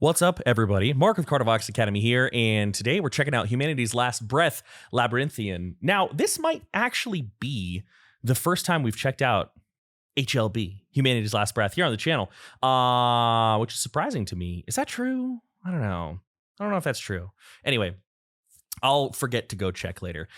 What's up, everybody? Mark of Cardivox Academy here, and today we're checking out Humanity's Last Breath, Labyrinthian. Now, this might actually be the first time we've checked out HLB, Humanity's Last Breath, here on the channel, which is surprising to me. Is that true? I don't know. I don't know if that's true. Anyway, I'll forget to go check later.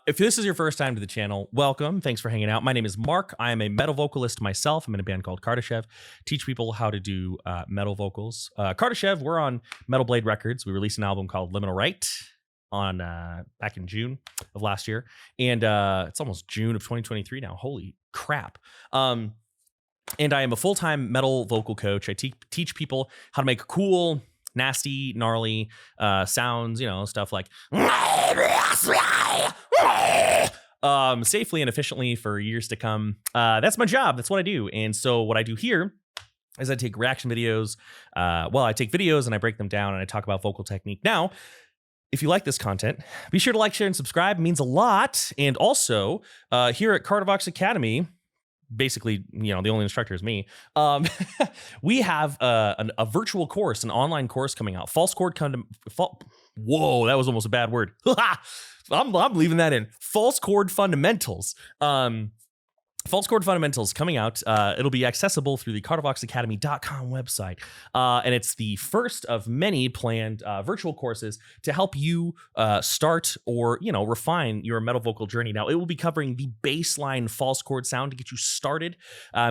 If this is your first time to the channel, welcome. Thanks for hanging out. My name is Mark. I am a metal vocalist myself. I'm in a band called Kardashev. Teach people how to do metal vocals. Kardashev, we're on Metal Blade Records. We released an album called Liminal Right on back in June of last year. And it's almost June of 2023 now. Holy crap. And I am a full-time metal vocal coach. I teach people how to make cool, nasty, gnarly sounds, you know, stuff like safely and efficiently for years to come. That's my job. That's what I do. And so what I do here is I take reaction videos. I take videos and I break them down and I talk about vocal technique. Now, if you like this content, be sure to like, share, and subscribe. It means a lot. And also, here at Cardivox Academy, basically, you know, the only instructor is me. We have a virtual course, an online course coming out. Whoa, that was almost a bad word. I'm leaving that in. False chord fundamentals. False chord fundamentals coming out. It'll be accessible through the cardivoxacademy.com website. And it's the first of many planned virtual courses to help you start or, you know, refine your metal vocal journey. Now, it will be covering the baseline false chord sound to get you started,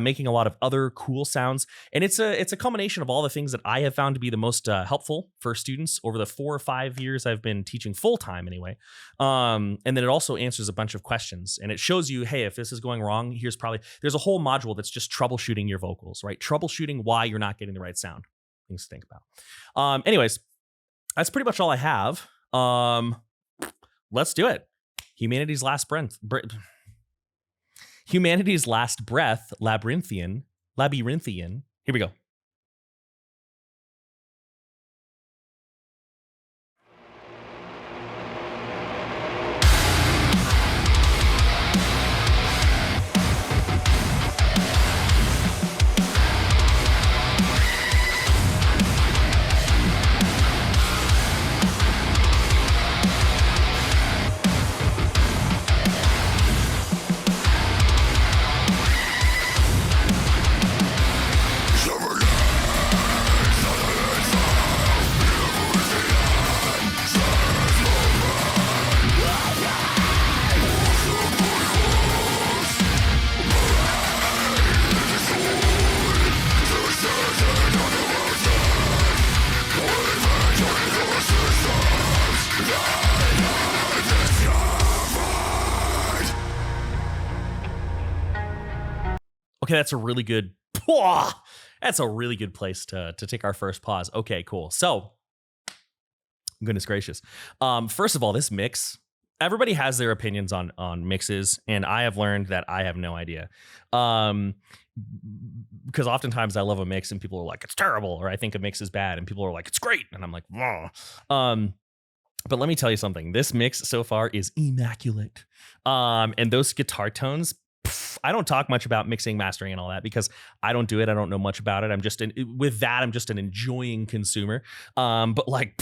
making a lot of other cool sounds. And it's a combination of all the things that I have found to be the most helpful for students over the 4 or 5 years I've been teaching full time anyway. And then it also answers a bunch of questions and it shows you, hey, if this is going wrong, there's a whole module that's just troubleshooting your vocals, right? Troubleshooting why you're not getting the right sound. Things to think about. Anyways, that's pretty much all I have. Let's do it. Humanity's Last Breath. Humanity's Last Breath, Labyrinthian. Here we go. Okay, that's a really good place to take our first pause. Okay, cool. So, goodness gracious. First of all, this mix, everybody has their opinions on mixes, and I have learned that I have no idea. Because oftentimes I love a mix and people are like, it's terrible, or I think a mix is bad, and people are like, it's great, and I'm like, whoa. But let me tell you something. This mix so far is immaculate. And those guitar tones, I don't talk much about mixing, mastering, and all that because I don't do it. I don't know much about it. I'm just an enjoying consumer. But like,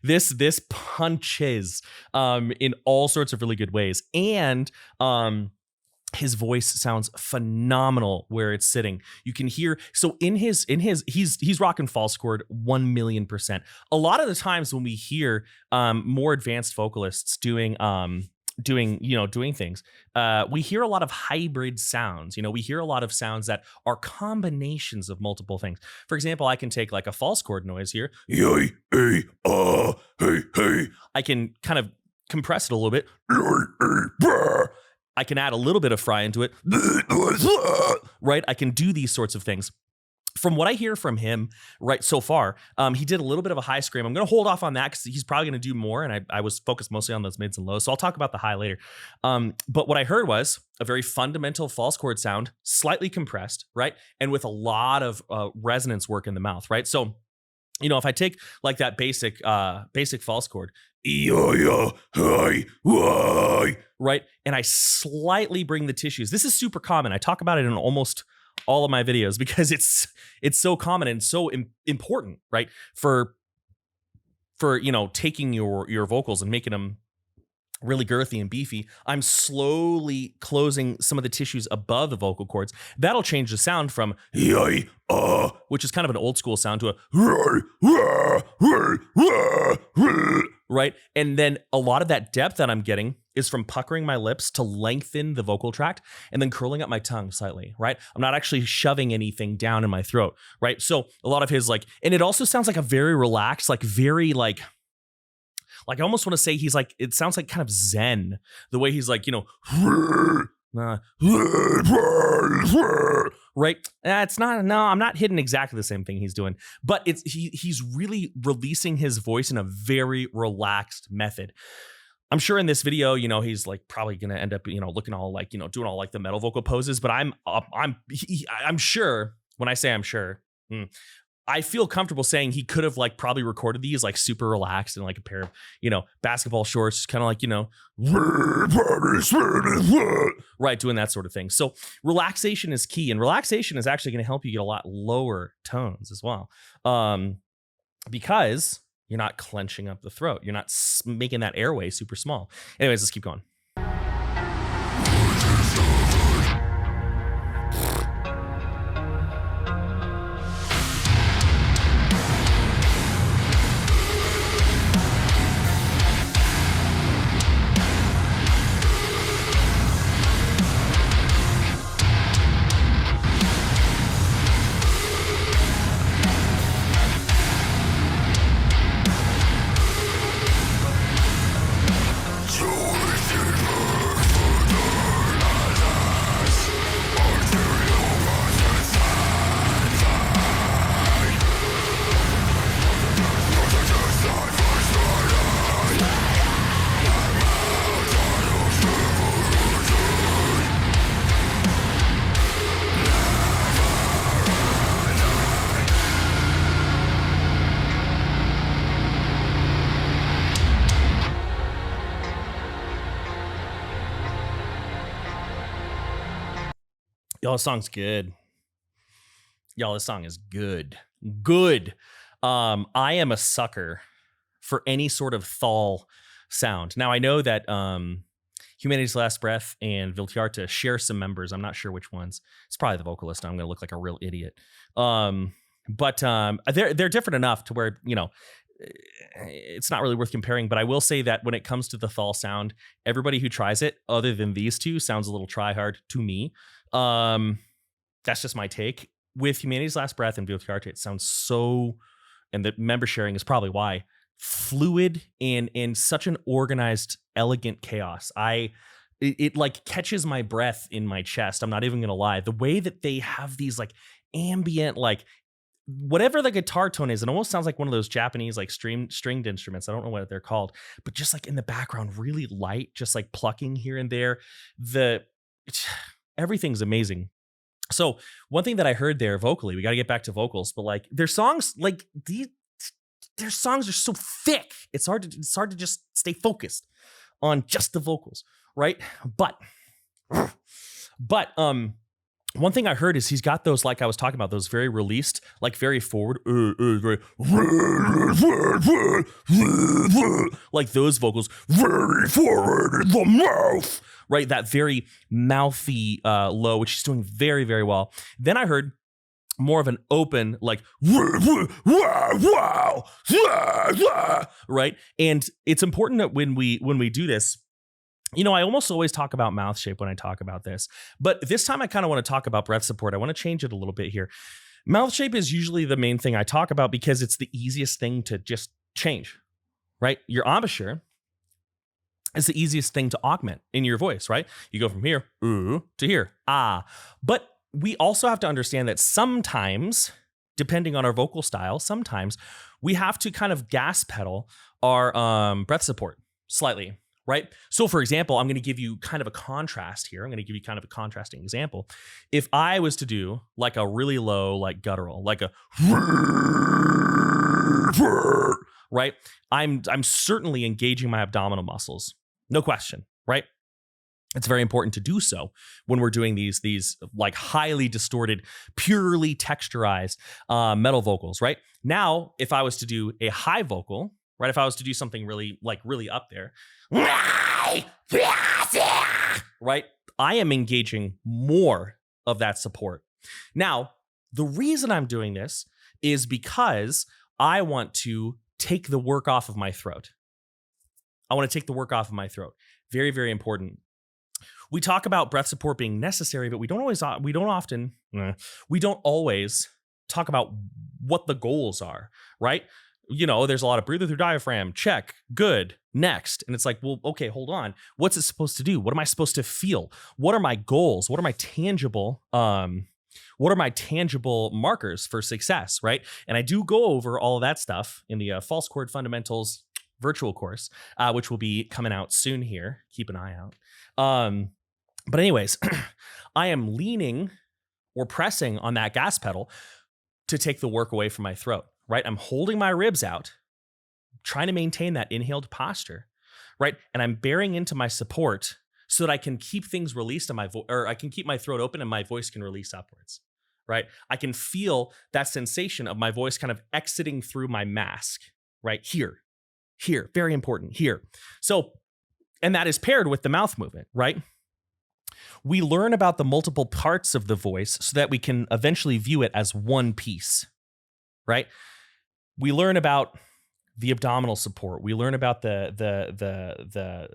this punches in all sorts of really good ways. And his voice sounds phenomenal where it's sitting. You can hear, so he's rocking false chord 1,000,000%. A lot of the times when we hear more advanced vocalists doing things, we hear a lot of hybrid sounds. You know, we hear a lot of sounds that are combinations of multiple things. For example, I can take like a false chord noise here. Hey, hey. I can kind of compress it a little bit. I can add a little bit of fry into it. Right? I can do these sorts of things. From what I hear from him right so far, he did a little bit of a high scream. I'm going to hold off on that because he's probably going to do more. And I was focused mostly on those mids and lows. So I'll talk about the high later. But what I heard was a very fundamental false chord sound, slightly compressed, right? And with a lot of resonance work in the mouth, right? So, you know, if I take like that basic false chord, right? And I slightly bring the tissues. This is super common. I talk about it in almost all of my videos because it's so common and so important, right? For taking your vocals and making them really girthy and beefy. I'm slowly closing some of the tissues above the vocal cords. That'll change the sound from which is kind of an old school sound to a right? And then a lot of that depth that I'm getting is from puckering my lips to lengthen the vocal tract and then curling up my tongue slightly, right? I'm not actually shoving anything down in my throat, right? So a lot of his and it also sounds like a very relaxed, very I almost want to say he's it sounds like kind of Zen, the way he's right? It's not, no, I'm not hitting exactly the same thing he's doing, but he's really releasing his voice in a very relaxed method. I'm sure in this video, he's probably going to end up, looking all doing all the metal vocal poses, but I'm sure, when I say I'm sure, I feel comfortable saying he could have probably recorded these super relaxed in a pair of, basketball shorts, kind of right, doing that sort of thing. So relaxation is key, and relaxation is actually going to help you get a lot lower tones as well. Because you're not clenching up the throat. You're not making that airway super small. Anyways, let's keep going. Y'all, this song's good. Y'all, this song is good. Good. I am a sucker for any sort of thal sound. Now, I know that Humanity's Last Breath and Viltiarta share some members. I'm not sure which ones. It's probably the vocalist. I'm going to look like a real idiot. But they're different enough to where, it's not really worth comparing. But I will say that when it comes to the thal sound, everybody who tries it, other than these two, sounds a little try-hard to me. That's just my take. With Humanity's Last Breath and Viltiarta, it sounds so, and the member sharing is probably why, fluid and in such an organized, elegant chaos. It catches my breath in my chest. I'm not even gonna lie. The way that they have these ambient, whatever the guitar tone is, it almost sounds like one of those Japanese stringed instruments. I don't know what they're called, but just in the background, really light, just plucking here and there. Everything's amazing. So one thing that I heard there vocally, we got to get back to vocals, but their songs, their songs are so thick. It's hard to just stay focused on just the vocals, right? But one thing I heard is he's got those, I was talking about, those very released, very forward, those vocals, very forward in the mouth, right? That very mouthy low, which he's doing very, very well. Then I heard more of an open, right? And it's important that when we do this, I almost always talk about mouth shape when I talk about this, but this time I kind of want to talk about breath support. I want to change it a little bit here. Mouth shape is usually the main thing I talk about because it's the easiest thing to just change, right? Your embouchure is the easiest thing to augment in your voice, right? You go from here, ooh, to here, ah. But we also have to understand that sometimes, depending on our vocal style, sometimes we have to kind of gas pedal our breath support slightly. Right? So for example, I'm going to give you kind of a contrast here. I'm going to give you kind of a contrasting example. If I was to do a really low, guttural, a right? I'm certainly engaging my abdominal muscles. No question, right? It's very important to do so when we're doing these like highly distorted, purely texturized metal vocals, right? Now, if I was to do a high vocal, right? If I was to do something really up there, right? I am engaging more of that support. Now, the reason I'm doing this is because I want to take the work off of my throat. I want to take the work off of my throat. Very, very important. We talk about breath support being necessary, but we don't always talk about what the goals are, right? You know, there's a lot of breathe through diaphragm, check, good, next. And it's like, well, okay, hold on. What's it supposed to do? What am I supposed to feel? What are my goals? What are my tangible markers for success, right? And I do go over all of that stuff in the false chord fundamentals virtual course, which will be coming out soon here. Keep an eye out. But anyways, I am leaning or pressing on that gas pedal to take the work away from my throat, right? I'm holding my ribs out, trying to maintain that inhaled posture, right? And I'm bearing into my support so that I can keep things released in my voice, or I can keep my throat open and my voice can release upwards, right? I can feel that sensation of my voice kind of exiting through my mask, right? Here, very important, here. So, and that is paired with the mouth movement, right? We learn about the multiple parts of the voice so that we can eventually view it as one piece, right? We learn about the abdominal support. We learn about the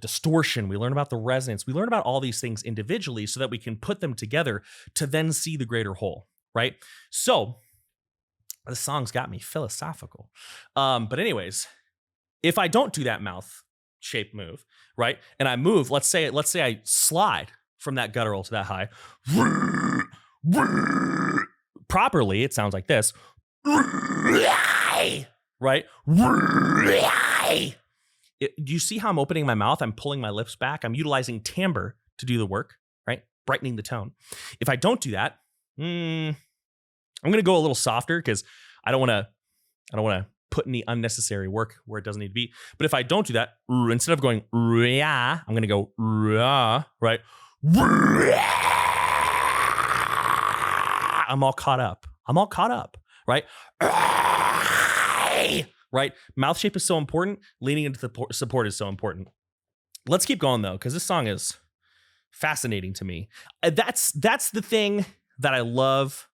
distortion. We learn about the resonance. We learn about all these things individually so that we can put them together to then see the greater whole, right? So the song's got me philosophical. But anyways, if I don't do that mouth shape move, right? And I move, let's say I slide from that guttural to that high. Properly, it sounds like this. Right? Do you see how I'm opening my mouth? I'm pulling my lips back. I'm utilizing timbre to do the work, right? Brightening the tone. If I don't do that, I'm going to go a little softer because I don't want to put any unnecessary work where it doesn't need to be. But if I don't do that, instead of going I'm going to go right? I'm all caught up, right? Right? Mouth shape is so important. Leaning into the support is so important. Let's keep going though, because this song is fascinating to me. That's the thing that I love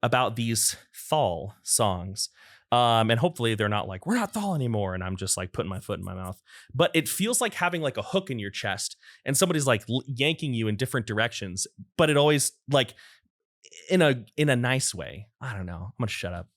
about these Thal songs. And hopefully they're not like, we're not Thal anymore. And I'm just like putting my foot in my mouth. But it feels like having like a hook in your chest and somebody's like yanking you in different directions. But it always like in a nice way. I don't know. I'm going to shut up.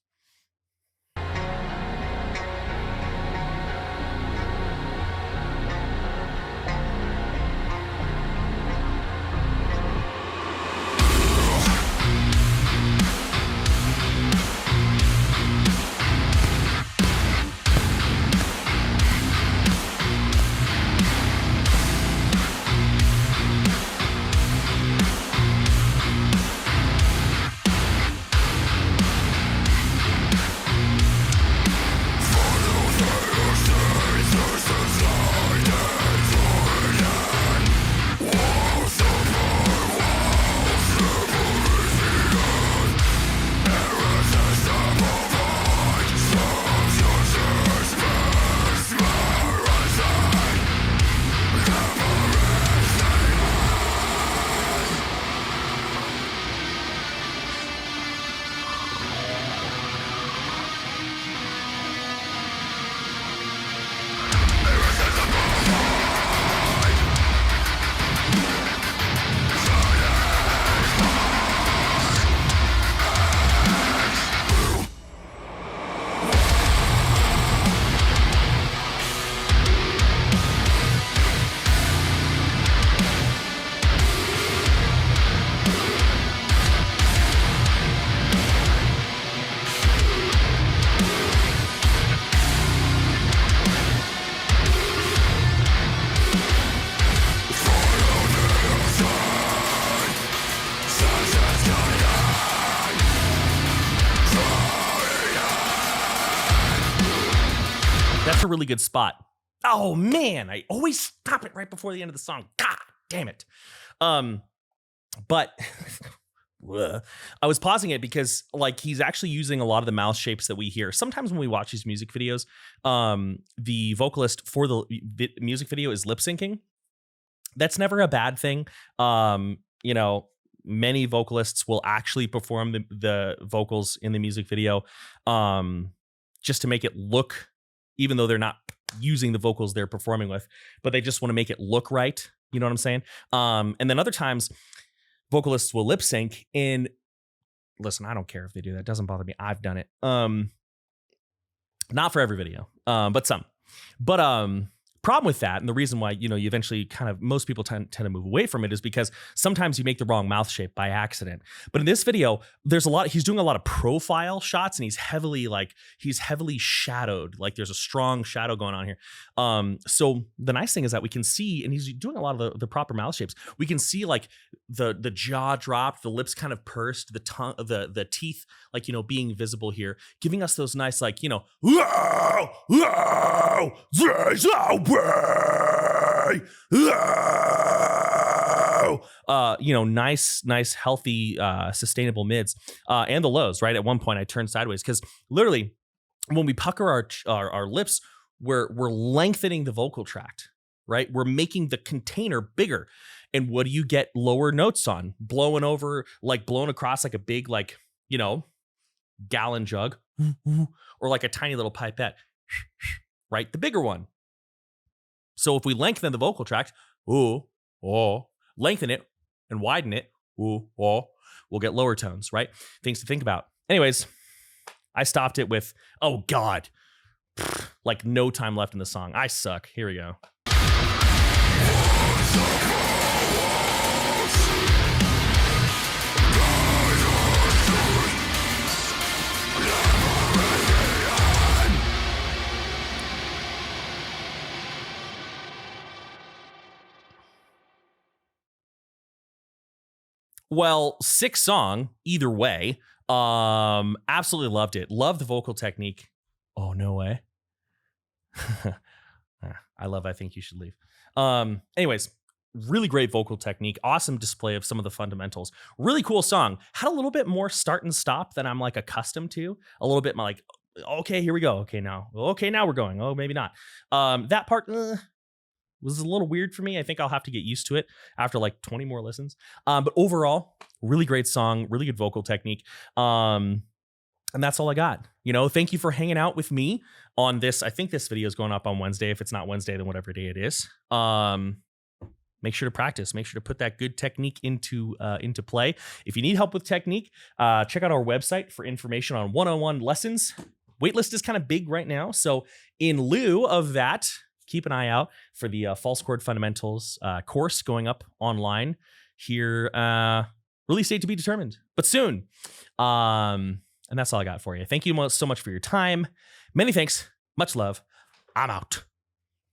That's a really good spot. Oh man, I always stop it right before the end of the song. God damn it. But I was pausing it because like he's actually using a lot of the mouth shapes that we hear. Sometimes when we watch these music videos, the vocalist for the music video is lip syncing. That's never a bad thing. You know, many vocalists will actually perform the vocals in the music video just to make it look, even though they're not using the vocals they're performing with, but they just want to make it look right. You know what I'm saying? And then other times vocalists will lip sync, and listen, I don't care if they do that. It doesn't bother me. I've done it. Not for every video, but some. But problem with that, and the reason why, you know, you eventually kind of, most people tend to move away from it, is because sometimes you make the wrong mouth shape by accident. But in this video, there's a lot, he's doing a lot of profile shots, and he's heavily shadowed. Like there's a strong shadow going on here. So the nice thing is that we can see, and he's doing a lot of the proper mouth shapes. We can see like the jaw dropped, the lips kind of pursed, the tongue, the teeth, like, you know, being visible here, giving us those nice, like, you know, you know, nice, healthy, sustainable mids, and the lows. Right at one point, I turned sideways because literally, when we pucker our lips, we're lengthening the vocal tract. Right, we're making the container bigger. And what do you get lower notes on? Blowing across like a big, like, you know, gallon jug, or like a tiny little pipette. Right, the bigger one. So if we lengthen the vocal tract, lengthen it and widen it, we'll get lower tones, right? Things to think about. Anyways, I stopped it with, oh God, like no time left in the song. I suck. Here we go. Well, sick song, either way. Absolutely loved it. Love the vocal technique. Oh, no way. I think you should leave. Anyways, really great vocal technique. Awesome display of some of the fundamentals. Really cool song. Had a little bit more start and stop than I'm like accustomed to. A little bit more like, okay, here we go. Okay, now we're going. Oh, maybe not. That part was a little weird for me. I think I'll have to get used to it after like 20 more listens. But overall, really great song, really good vocal technique. And that's all I got. You know, thank you for hanging out with me on this. I think this video is going up on Wednesday. If it's not Wednesday, then whatever day it is. Make sure to practice. Make sure to put that good technique into play. If you need help with technique, check out our website for information on one-on-one lessons. Waitlist is kind of big right now. So in lieu of that, keep an eye out for the false chord fundamentals course going up online here. Release date to be determined, but soon. And that's all I got for you. Thank you so much for your time. Many thanks. Much love. I'm out.